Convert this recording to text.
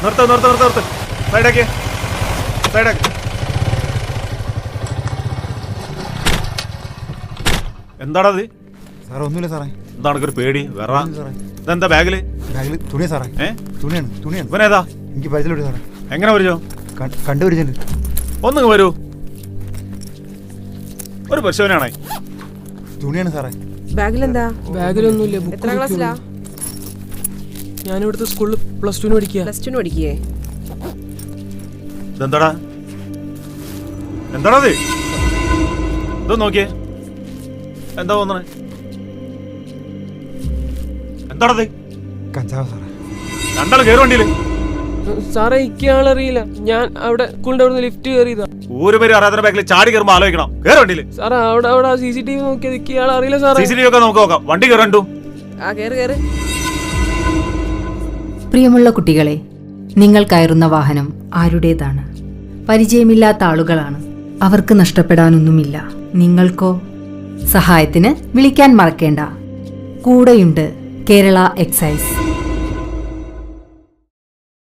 നിർത്ത് നിർത്ത് നിർത്ത് നിർത്ത്. സൈഡാക്കി സൈഡാക്കി. എന്താണത്? സാറേ ഒന്നുമില്ല സാറേ. എന്താണ് ഒരു പേടി? വേറെ ഇതെന്താ ബാഗില്? തുണിയാ സാറേ. തുണിയാണ്. ഇവനേതാ? എനിക്ക് പരിചയമുണ്ട് സാറേ. എങ്ങനെ വരൂ? കണ്ടുപിടിച്ചിട്ടുണ്ട്. ഒന്നിങ്ങ് വരൂ. ഒരു പരിശോധനയാണേ. തുണിയാണ് സാറേ. ബാഗിലെന്താ? ബാഗിലൊന്നുമില്ല. എത്ര ക്ലാസ്സിലാ? ഞാനിവിടുത്തെ സ്കൂളിൽ +2 പഠിക്കുക. +2 പഠിക്കേ? ഇതെന്താടാ? എന്താണത്? ഇത് നോക്കിയേ. എന്താ തോന്നണേ? എന്താണത്? കഞ്ചാവ് സാറേ. രണ്ടാൾ കയറി വണ്ടിയില്. സാറേ ഇയാളറിയില്ല. ഞാൻ അവിടെ സ്കൂളിന്റെ അവിടെ ലിഫ്റ്റ് കയറിയതാ. ഒരു പേര് അറിയാത്ത ബാഗിൽ ചാടി കയറുമ്പോ ആലോചിക്കണം. കയറി വണ്ടിയില്. സാറേ അവിടെ CCTV നോക്കിയത് ഇയാളറിയില്ല സാറേ. CCTV ഒക്കെ നമുക്ക് നോക്കാം. വണ്ടി കയറണ്ടു. കേറ്. പ്രിയമുള്ള കുട്ടികളെ, നിങ്ങൾ കയറുന്ന വാഹനം ആരുടേതാണ്? പരിചയമില്ലാത്ത ആളുകളാണ്. അവർക്ക് നഷ്ടപ്പെടാനൊന്നുമില്ല. നിങ്ങൾക്കോ? സഹായത്തിന് വിളിക്കാൻ മറക്കേണ്ട. കൂടെയുണ്ട് കേരള എക്സൈസ്.